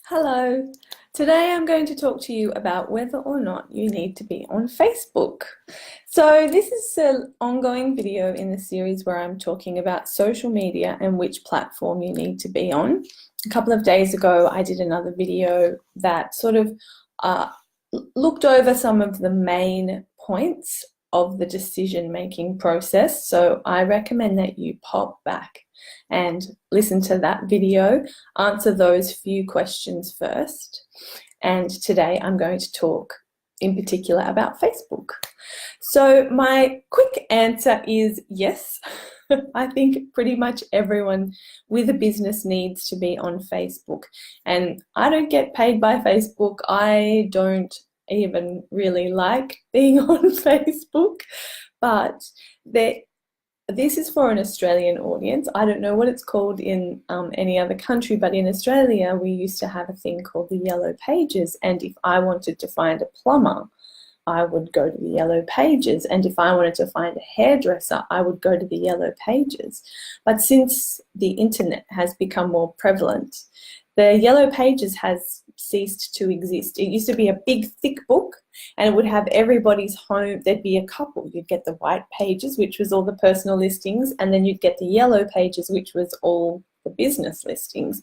Hello. Today I'm going to talk to you about whether or not you need to be on Facebook. So this is an ongoing video in the series where I'm talking about social media and which platform you need to be on. A couple of days ago I did another video that sort of uh, looked over some of the main points of the decision-making process. So I recommend that you pop back and listen to that video, answer those few questions first. And today I'm going to talk in particular about Facebook. So my quick answer is yes. I think pretty much everyone with a business needs to be on Facebook. And I don't get paid by Facebook. I don't even really like being on Facebook, but this is for an Australian audience. I don't know what it's called in any other country, but in Australia we used to have a thing called the Yellow Pages, and if I wanted to find a plumber, I would go to the Yellow Pages, and if I wanted to find a hairdresser, I would go to the Yellow Pages. But since the internet has become more prevalent, the Yellow Pages has ceased to exist. It used to be a big thick book and it would have everybody's home. There'd be a couple. You'd get the white pages, which was all the personal listings, and then you'd get the yellow pages, which was all the business listings.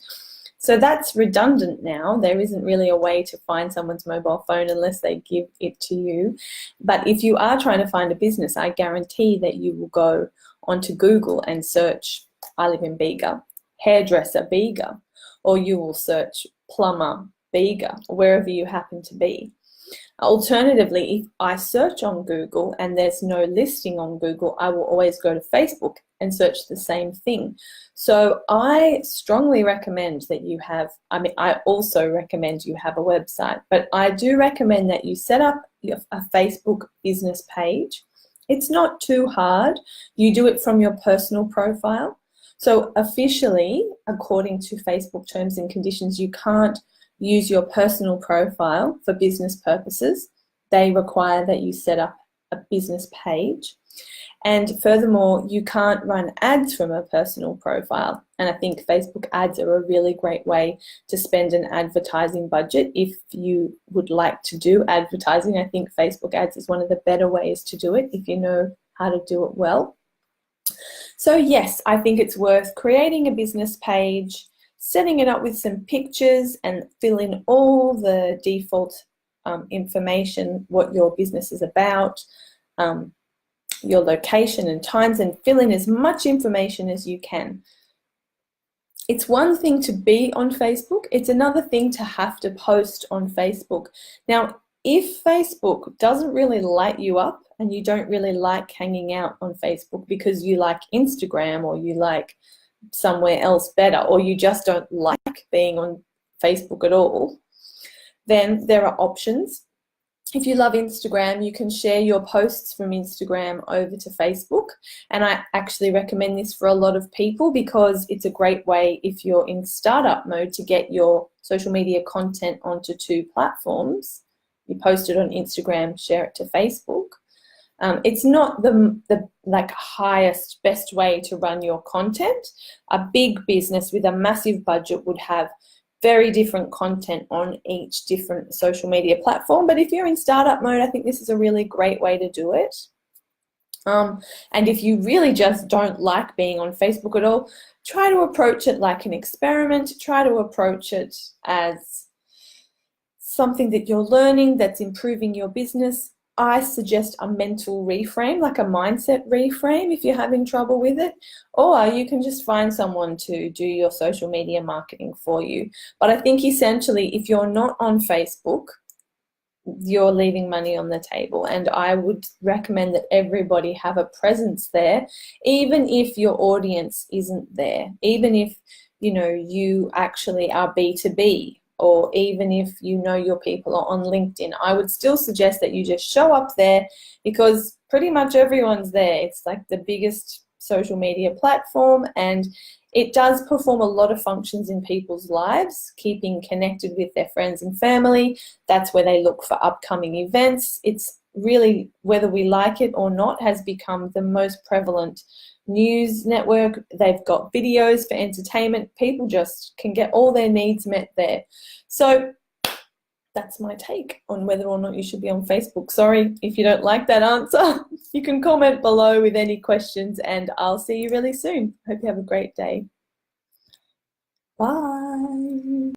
So that's redundant now. There isn't really a way to find someone's mobile phone unless they give it to you. But if you are trying to find a business, I guarantee that you will go onto Google and search, I live in Bega, hairdresser Bega, or you will search plumber Bega, wherever you happen to be. Alternatively, if I search on Google and there's no listing on Google, I will always go to Facebook and search the same thing. So I strongly recommend that you have, I also recommend you have a website, but I do recommend that you set up a Facebook business page. It's not too hard. You do it from your personal profile. So officially, according to Facebook terms and conditions, you can't use your personal profile for business purposes. They require that you set up a business page. And furthermore, you can't run ads from a personal profile. And I think Facebook ads are a really great way to spend an advertising budget. If you would like to do advertising, I think Facebook ads is one of the better ways to do it if you know how to do it well. So yes, I think it's worth creating a business page, setting it up with some pictures and fill in all the default information, what your business is about, your location and times, and fill in as much information as you can. It's one thing to be on Facebook, it's another thing to have to post on Facebook. Now, if Facebook doesn't really light you up and you don't really like hanging out on Facebook because you like Instagram or you like somewhere else better, or you just don't like being on Facebook at all, then there are options. If you love Instagram, you can share your posts from Instagram over to Facebook. And I actually recommend this for a lot of people because it's a great way, if you're in startup mode, to get your social media content onto two platforms. You post it on Instagram, share it to Facebook. It's not the like highest, best way to run your content. A big business with a massive budget would have very different content on each different social media platform. But if you're in startup mode, I think this is a really great way to do it. And if you really just don't like being on Facebook at all, try to approach it like an experiment. Try to approach it as something that you're learning, that's improving your business. I suggest a mental reframe, like a mindset reframe if you're having trouble with it, or you can just find someone to do your social media marketing for you. But I think essentially if you're not on Facebook, you're leaving money on the table, and I would recommend that everybody have a presence there, even if your audience isn't there, even if you actually are B2B, or even if your people are on LinkedIn. I would still suggest that you just show up there because pretty much everyone's there. It's like the biggest social media platform, and it does perform a lot of functions in people's lives, keeping connected with their friends and family. That's where they look for upcoming events. It's really, whether we like it or not, has become the most prevalent news network. They've got videos for entertainment. People just can get all their needs met there. So that's my take on whether or not you should be on Facebook. Sorry if you don't like that answer. You can comment below with any questions, and I'll see you really soon. Hope you have a great day. Bye.